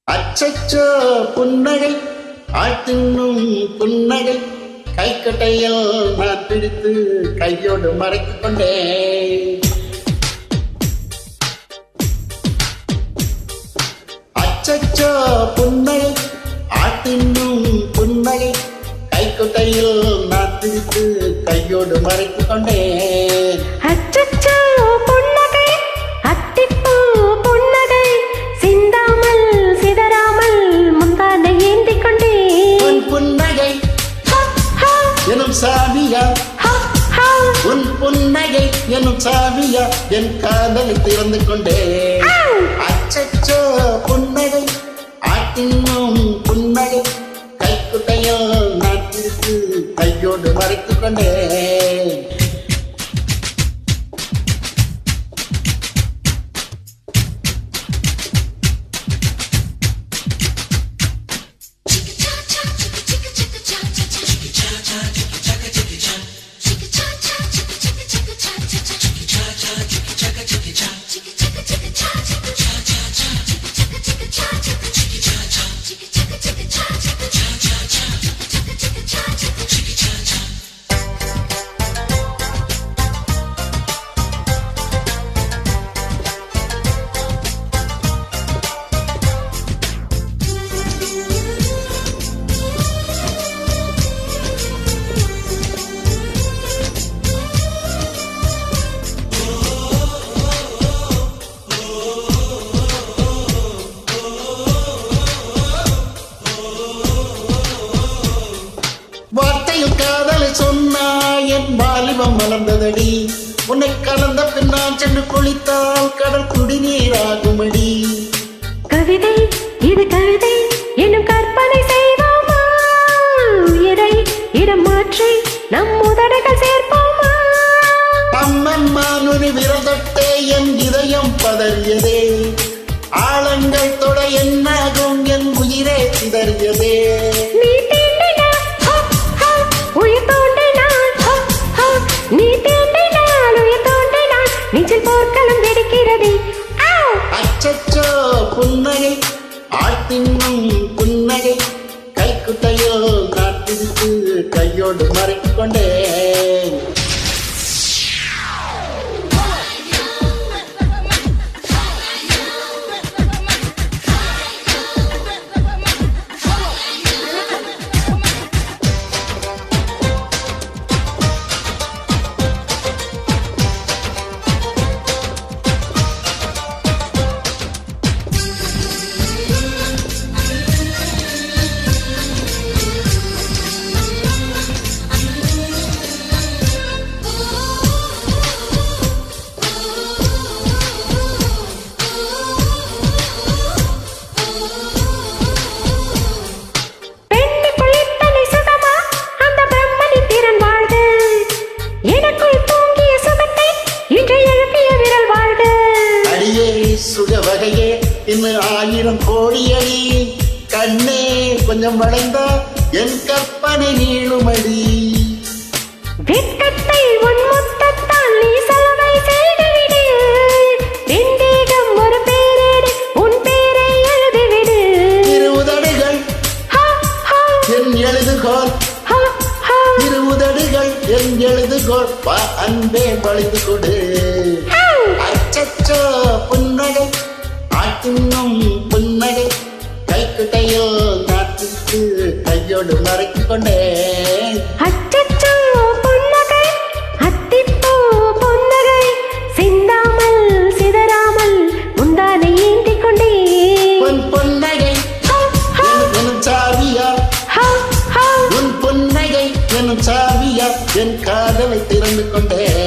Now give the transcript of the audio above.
அச்சச்சோ புன்னகை ஆழ்த்தின்னும் புன்னகை கைக்கட்டையில் நான் பிடித்து கையோடு மறைத்துக் கொண்டேன். அச்சச்சோ புன்னகை ஆழ்த்தின்னும் புன்னகை கைக்கட்டையில் நான் பிடித்து கையோடு மறைத்துக் கொண்டேன். அச்சச்சோ புன்னகை அத்திப்பூ புன்னகை சிந்தாமல் சிதறாமல் முந்தானை ஏந்திக் கொண்டேன். உன் புன்னகை எனும் சாவியா, உன் புன்னகை எனும் சாவியா என் காதலை திறந்து கொண்டேன். அச்சச்சோ புன்னகை ஆட்டினும் புன்னகை கைக்குட்டையோ நான் பிடித்து கையோடு மறைத்துக் கொண்டேன். வார்த்தையில் காதலை சொன்னாய் என் வாலிபம் மலர்ந்ததடி. உன்னை கலந்த பின்னால் சென்று குளித்தால் கடல் குடிநீராகுமடி. கவிதை இது கவிதை என்னும் கற்பனை செய்வோமா? உயிரை இடம் மாற்றி நம் உதடுகள் சேர்ப்போமா? அம்மம்மா நுனி விரல் தொட்டே என் இதயம் பதறியதே. ஆழங்கள் தொட என்னாகும் என் உயிரே சிதறியதே. நீ தீண்டினால் உயிர் தோன்றினால் நீ தீண்டினால் உயிர் தோன்றினால் நெஞ்சில் போர்க்களம் வெடிக்கிறது. அச்சச்சோ புன்னகை ஆட்டினும் புன்னகை கைக்குட்டையோ நான் பிடித்து கையோடு மறைத்துக் கொண்டேன். சுக வகையே இன்னும் 1000 கோடியடி. கண்ணே கொஞ்சம் வளைந்தா என் கற்பனை நீளுமடி. வெட்கத்தை உன் முத்தத்தால் நீ சலவை செய்துவிடு. வெண்டீகம் ஒரு பேரேடு உன் பேரை எழுதிவிடு. 20 அடிகள் என் எழுதுகோள், 20 அடிகள் என் எழுதுகோள். வா அன்பே வளைந்து கொடு. அச்சச்சோ புன்னகை ஆட்டினும் புன்னகை கைக்குட்டையோ நாட்டிற்கு கையோடு மறைத்துக் கொண்டேன். அச்சச்சோ புன்னகை அத்திப்பூ புன்னகை சிந்தாமல் சிதறாமல் முந்தானை ஏந்திக் கொண்டேன். உன் புன்னகை எனும் சாவியா, உன் புன்னகை எனும் சாவியா என் காதலை திறந்து கொண்டேன்.